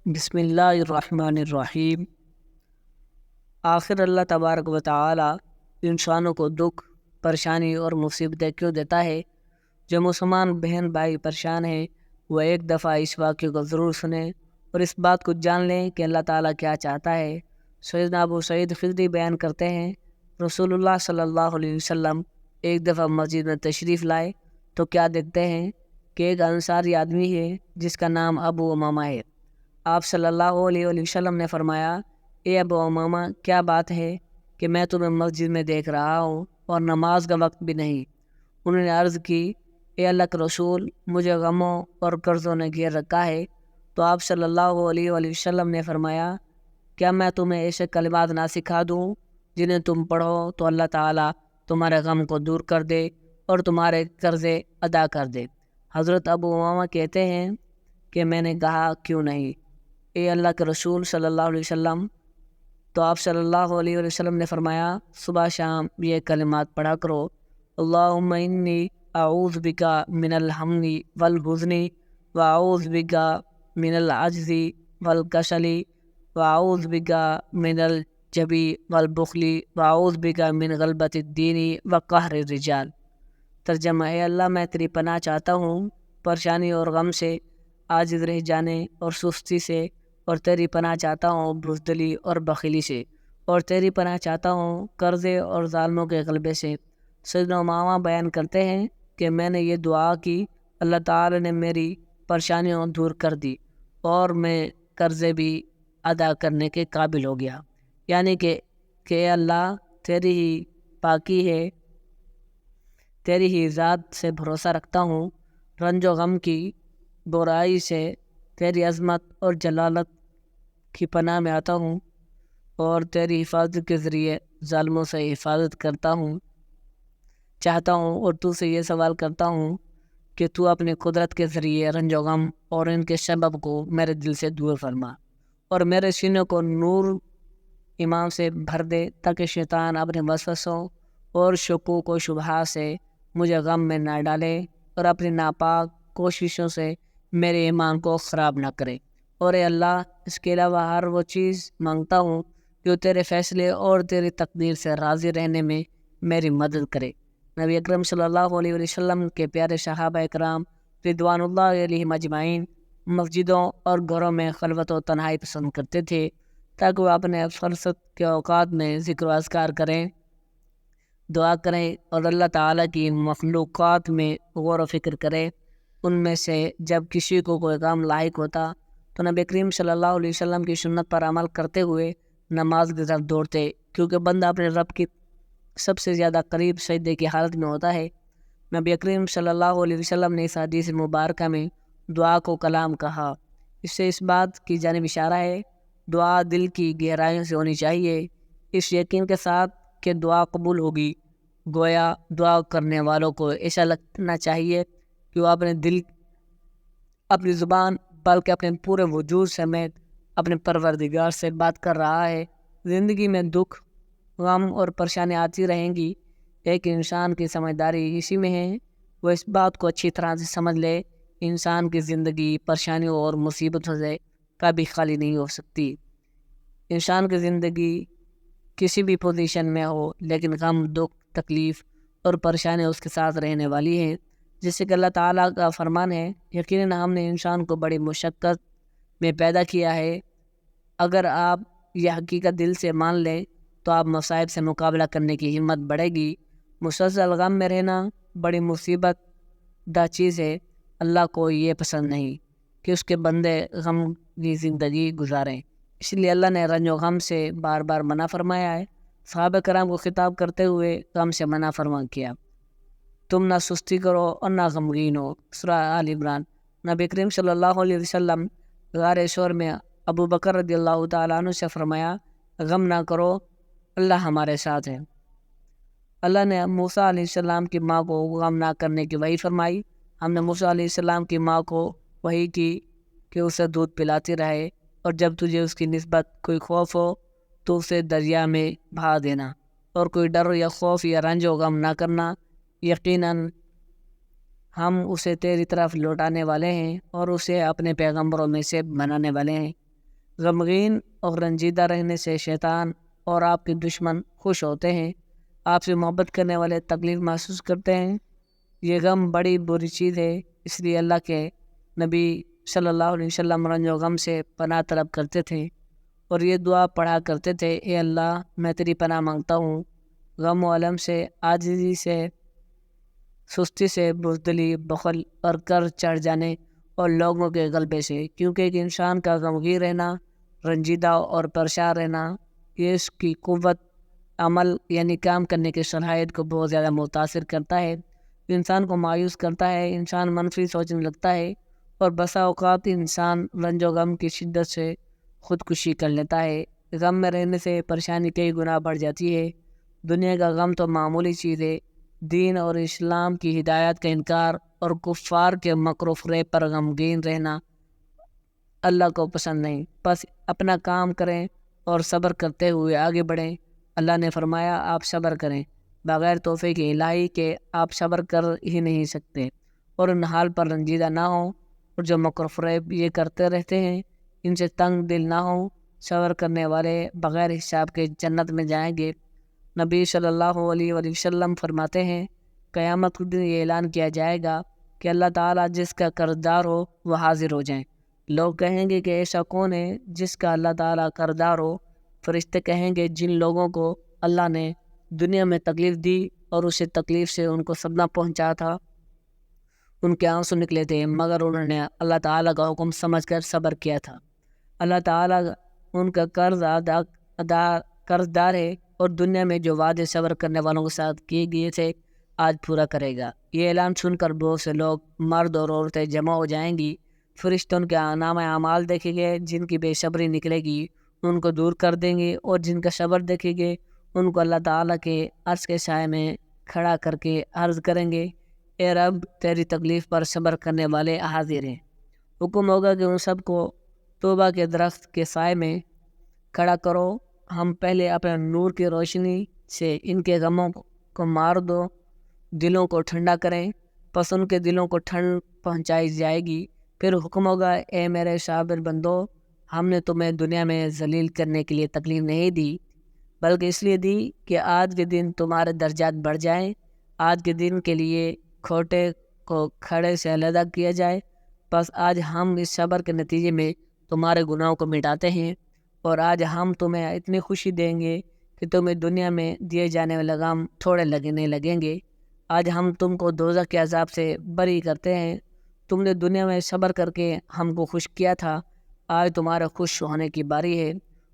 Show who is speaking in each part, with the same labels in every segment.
Speaker 1: بسم اللہ الرحمن الرحیم۔ آخر اللہ تبارک و تعالی انسانوں کو دکھ، پریشانی اور مصیبتیں کیوں دیتا ہے؟ جو مسلمان بہن بھائی پریشان ہیں وہ ایک دفعہ اس واقعے کو ضرور سنیں اور اس بات کو جان لیں کہ اللہ تعالیٰ کیا چاہتا ہے۔ سیدنا ابو سعید خدری بیان کرتے ہیں، رسول اللہ صلی اللہ علیہ وسلم ایک دفعہ مسجد میں تشریف لائے تو کیا دیکھتے ہیں کہ ایک انصاری آدمی ہے جس کا نام ابو امامہ ہے۔ آپ صلی اللہ علیہ وسلم نے فرمایا، اے ابو امامہ، کیا بات ہے کہ میں تمہیں مسجد میں دیکھ رہا ہوں اور نماز کا وقت بھی نہیں؟ انہوں نے عرض کی، اے اللہ کے رسول، مجھے غموں اور قرضوں نے گھیر رکھا ہے۔ تو آپ صلی اللہ علیہ وسلم نے فرمایا، کیا میں تمہیں ایسے کلمات نہ سکھا دوں جنہیں تم پڑھو تو اللہ تعالیٰ تمہارے غم کو دور کر دے اور تمہارے قرضے ادا کر دے؟ حضرت ابو امامہ کہتے ہیں کہ میں نے کہا، کیوں نہیں اے اللہ کے رسول صلی اللہ علیہ وسلم؟ تو آپ صلی اللہ علیہ وسلم نے فرمایا، صبح شام یہ کلمات پڑھا کرو، اللہم انی اعوذ بکا من الہم والحزن واعوذ بکا من العجز والکسل واعوذ بکا من الجبن والبخل واعوذ بکا من غلبۃ الدین وقہر الرجال۔ ترجمہ، اے اللہ، میں تیری پناہ چاہتا ہوں پریشانی اور غم سے، عاجز رہ جانے اور سستی سے، اور تیری پناہ چاہتا ہوں بزدلی اور بخیلی سے، اور تیری پناہ چاہتا ہوں قرضے اور ظالموں کے غلبے سے۔ سیدنا امامہ بیان کرتے ہیں کہ میں نے یہ دعا کی، اللہ تعالی نے میری پریشانیوں دور کر دی اور میں قرضے بھی ادا کرنے کے قابل ہو گیا۔ یعنی کہ اے اللہ، تیری ہی پاکی ہے، تیری ہی ذات سے بھروسہ رکھتا ہوں، رنج و غم کی برائی سے تیری عظمت اور جلالت کی پناہ میں آتا ہوں، اور تیری حفاظت کے ذریعے ظالموں سے حفاظت چاہتا ہوں، اور تو سے یہ سوال کرتا ہوں کہ تو اپنی قدرت کے ذریعے رنج و غم اور ان کے سبب کو میرے دل سے دور فرما، اور میرے سینے کو نور ایمان سے بھر دے، تاکہ شیطان اپنے وسوسوں اور شکوک و شبہات سے مجھے غم میں نہ ڈالے اور اپنی ناپاک کوششوں سے میرے ایمان کو خراب نہ کرے۔ اور اے اللہ، اس کے علاوہ ہر وہ چیز مانگتا ہوں جو تیرے فیصلے اور تیری تقدیر سے راضی رہنے میں میری مدد کرے۔ نبی اکرم صلی اللہ علیہ وسلم کے پیارے صحابہ اکرام رضوان اللہ علیہم اجمعین مسجدوں اور گھروں میں خلوت و تنہائی پسند کرتے تھے، تاکہ وہ اپنے فرصت کے اوقات میں ذکر و اذکار کریں، دعا کریں اور اللہ تعالیٰ کی مخلوقات میں غور و فکر کریں۔ ان میں سے جب کسی کو کوئی کام لاحق ہوتا تو نبی کریم صلی اللہ علیہ وسلم کی سنت پر عمل کرتے ہوئے نماز کی طرف دوڑتے، کیونکہ بندہ اپنے رب کی سب سے زیادہ قریب سجدے کی حالت میں ہوتا ہے۔ نبی کریم صلی اللہ علیہ وسلم نے اس حدیث مبارکہ میں دعا کو کلام کہا۔ اس سے اس بات کی جانب اشارہ ہے، دعا دل کی گہرائیوں سے ہونی چاہیے، اس یقین کے ساتھ کہ دعا قبول ہوگی۔ گویا دعا کرنے والوں کو ایسا لگنا چاہیے کہ وہ اپنے دل، اپنی زبان، بلکہ اپنے پورے وجود سمیت اپنے پروردگار سے بات کر رہا ہے۔ زندگی میں دکھ، غم اور پریشانی آتی رہیں گی، ایک انسان کی سمجھداری اسی میں ہے، وہ اس بات کو اچھی طرح سے سمجھ لے، انسان کی زندگی پریشانیوں اور مصیبتوں سے کبھی خالی نہیں ہو سکتی۔ انسان کی زندگی کسی بھی پوزیشن میں ہو، لیکن غم، دکھ، تکلیف اور پریشانی اس کے ساتھ رہنے والی ہے، جس سے کہ اللہ تعالیٰ کا فرمان ہے، یقیناً ہم نے انسان کو بڑی مشقت میں پیدا کیا ہے۔ اگر آپ یہ حقیقت دل سے مان لیں تو آپ مصائب سے مقابلہ کرنے کی ہمت بڑھے گی۔ مسلسل غم میں رہنا بڑی مصیبت دہ چیز ہے۔ اللہ کو یہ پسند نہیں کہ اس کے بندے غم کی زندگی گزاریں، اس لیے اللہ نے رنج و غم سے بار بار منع فرمایا ہے۔ صحابہ کرام کو خطاب کرتے ہوئے غم سے منع فرما کیا، تم نہ سستی کرو اور نہ غمگین ہو۔ سورہ آل عمران۔ نبی کریم صلی اللہ علیہ وسلم غار ثور میں ابو بکر رضی اللہ تعالیٰ عنہ سے فرمایا، غم نہ کرو، اللہ ہمارے ساتھ ہے۔ اللہ نے موسیٰ علیہ السلام کی ماں کو غم نہ کرنے کی وحی فرمائی۔ ہم نے موسیٰ علیہ السلام کی ماں کو وحی کی کہ اسے دودھ پلاتی رہے، اور جب تجھے اس کی نسبت کوئی خوف ہو تو اسے دریا میں بہا دینا، اور کوئی ڈر یا خوف یا رنج و غم نہ کرنا، یقیناً ہم اسے تیری طرف لوٹانے والے ہیں اور اسے اپنے پیغمبروں میں سے بنانے والے ہیں۔ غمگین اور رنجیدہ رہنے سے شیطان اور آپ کے دشمن خوش ہوتے ہیں، آپ سے محبت کرنے والے تکلیف محسوس کرتے ہیں۔ یہ غم بڑی بری چیز ہے، اس لیے اللہ کے نبی صلی اللہ علیہ وسلم رنج و غم سے پناہ طلب کرتے تھے اور یہ دعا پڑھا کرتے تھے، اے اللہ میں تیری پناہ مانگتا ہوں غم و الم سے، عاجزی سے، سستی سے، بزدلی، بخل اور قرض چڑھ جانے اور لوگوں کے غلبے سے، کیونکہ ایک انسان کا غمگین رہنا، رنجیدہ اور پریشان رہنا، یہ اس کی قوت عمل یعنی کام کرنے کی صلاحیت کو بہت زیادہ متاثر کرتا ہے، انسان کو مایوس کرتا ہے، انسان منفی سوچنے لگتا ہے اور بسا اوقات انسان رنج و غم کی شدت سے خودکشی کر لیتا ہے۔ غم میں رہنے سے پریشانی کئی گنا بڑھ جاتی ہے۔ دنیا کا غم تو معمولی چیز ہے، دین اور اسلام کی ہدایت کا انکار اور کفار کے مکر و فریب پر غمگین رہنا اللہ کو پسند نہیں۔ بس اپنا کام کریں اور صبر کرتے ہوئے آگے بڑھیں۔ اللہ نے فرمایا آپ صبر کریں، بغیر توفیق الہی کے آپ صبر کر ہی نہیں سکتے، اور ان حال پر رنجیدہ نہ ہوں، اور جو مکر و فریب یہ کرتے رہتے ہیں ان سے تنگ دل نہ ہوں۔ صبر کرنے والے بغیر حساب کے جنت میں جائیں گے۔ نبی صلی اللہ علیہ وآلہ وسلم فرماتے ہیں قیامت کے دن یہ اعلان کیا جائے گا کہ اللہ تعالیٰ جس کا قرضدار ہو وہ حاضر ہو جائیں۔ لوگ کہیں گے کہ ایسا کون ہے جس کا اللہ تعالیٰ قرضدار ہو؟ فرشتے کہیں گے جن لوگوں کو اللہ نے دنیا میں تکلیف دی اور اسے تکلیف سے ان کو صدمہ پہنچا تھا، ان کے آنسو نکلے تھے مگر انہوں نے اللہ تعالیٰ کا حکم سمجھ کر صبر کیا تھا۔ اللہ تعالیٰ ان کا قرضدار ہے اور دنیا میں جو وعدے صبر کرنے والوں کے ساتھ کیے گئے تھے آج پورا کرے گا۔ یہ اعلان سن کر بہت سے لوگ مرد اور عورتیں جمع ہو جائیں گی، فرشتے ان کے نام اعمال دیکھیں گے، جن کی بے صبری نکلے گی ان کو دور کر دیں گے، اور جن کا صبر دیکھیں گے ان کو اللہ تعالیٰ کے عرش کے سائے میں کھڑا کر کے عرض کریں گے اے رب تیری تکلیف پر صبر کرنے والے حاضر ہیں۔ حکم ہوگا کہ ان سب کو توبہ کے درخت کے سائے میں کھڑا کرو، ہم پہلے اپنے نور کی روشنی سے ان کے غموں کو مار دو، دلوں کو ٹھنڈا کریں، پس ان کے دلوں کو ٹھنڈ پہنچائی جائے گی۔ پھر حکم ہوگا اے میرے صابر بندو، ہم نے تمہیں دنیا میں ذلیل کرنے کے لیے تکلیف نہیں دی بلکہ اس لیے دی کہ آج کے دن تمہارے درجات بڑھ جائیں، آج کے دن کے لیے کھوٹے کو کھڑے سے علیحدہ کیا جائے۔ بس آج ہم اس صبر کے نتیجے میں تمہارے گناہوں کو مٹاتے ہیں، اور آج ہم تمہیں اتنی خوشی دیں گے کہ تمہیں دنیا میں دیے جانے والے غم تھوڑے لگنے لگیں گے۔ آج ہم تم کو دوزخ کے عذاب سے بری کرتے ہیں، تم نے دنیا میں صبر کر کے ہم کو خوش کیا تھا، آج تمہارے خوش ہونے کی باری ہے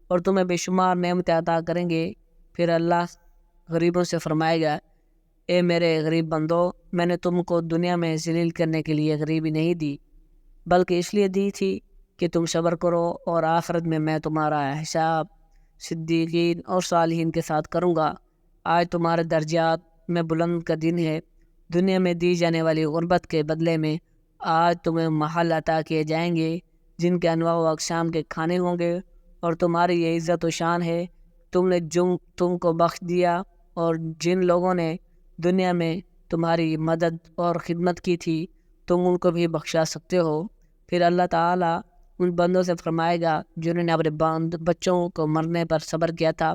Speaker 1: اور تمہیں بے شمار نعمتیں عطا کریں گے۔ پھر اللہ غریبوں سے فرمائے گا اے میرے غریب بندو، میں نے تم کو دنیا میں ذلیل کرنے کے لیے غریبی نہیں دی بلکہ اس لیے دی تھی کہ تم صبر کرو، اور آخرت میں تمہارا حساب صدیقین اور صالحین کے ساتھ کروں گا۔ آج تمہارے درجات میں بلند کا دن ہے، دنیا میں دی جانے والی غربت کے بدلے میں آج تمہیں محل عطا کیے جائیں گے جن کے انواع و اقسام کے کھانے ہوں گے، اور تمہاری یہ عزت و شان ہے تم نے تم کو بخش دیا، اور جن لوگوں نے دنیا میں تمہاری مدد اور خدمت کی تھی تم ان کو بھی بخشا سکتے ہو۔ پھر اللہ تعالیٰ ان بندوں سے فرمائے گا جنہوں نے اپنے بچوں کو مرنے پر صبر کیا تھا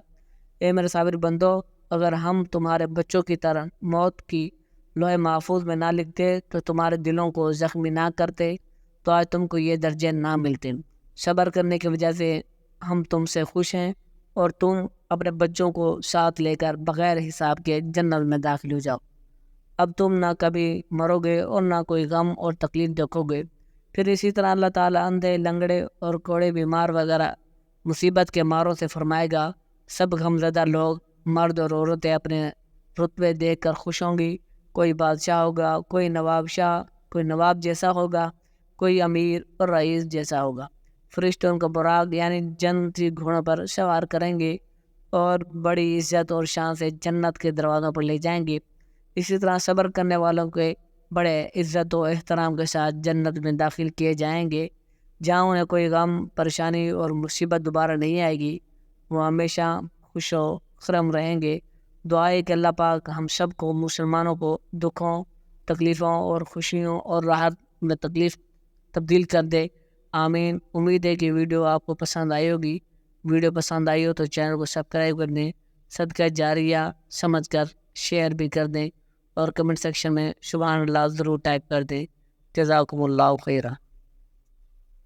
Speaker 1: اے میرے صابر بندو، اگر ہم تمہارے بچوں کی طرح موت کی لوح محفوظ میں نہ لکھتے تو تمہارے دلوں کو زخمی نہ کرتے تو آج تم کو یہ درجے نہ ملتے۔ صبر کرنے کی وجہ سے ہم تم سے خوش ہیں اور تم اپنے بچوں کو ساتھ لے کر بغیر حساب کے جنت میں داخل ہو جاؤ۔ اب تم نہ کبھی مرو گے اور نہ کوئی غم اور تکلیف دیکھو گے۔ پھر اسی طرح اللہ تعالیٰ اندھے، لنگڑے اور کوڑے، بیمار وغیرہ مصیبت کے ماروں سے فرمائے گا سب غمزدہ لوگ مرد اور عورتیں اپنے رتبے دیکھ کر خوش ہوں گی، کوئی بادشاہ ہوگا، کوئی نواب شاہ، کوئی نواب جیسا ہوگا، کوئی امیر اور رئیس جیسا ہوگا۔ فرشتے ان کو براق یعنی جنتی گھوڑوں پر سوار کریں گے اور بڑی عزت اور شان سے جنت کے دروازوں پر لے جائیں گے۔ اسی طرح صبر کرنے والوں کے بڑے عزت و احترام کے ساتھ جنت میں داخل کیے جائیں گے، جہاں انہیں کوئی غم، پریشانی اور مصیبت دوبارہ نہیں آئے گی، وہ ہمیشہ خوش و خرم رہیں گے۔ دعا ہے کہ اللہ پاک ہم سب کو مسلمانوں کو دکھوں، تکلیفوں اور خوشیوں اور راحت میں تبدیل کر دے۔ آمین۔ امید ہے کہ ویڈیو آپ کو پسند آئی ہوگی۔ ویڈیو پسند آئی ہو تو چینل کو سبسکرائب کر دیں، صدقہ جاریہ سمجھ کر شیئر بھی کر دیں، اور کمنٹ سیکشن میں سبحان اللہ ضرور ٹائپ کر دیں۔ جزاکم اللہ خیرہ۔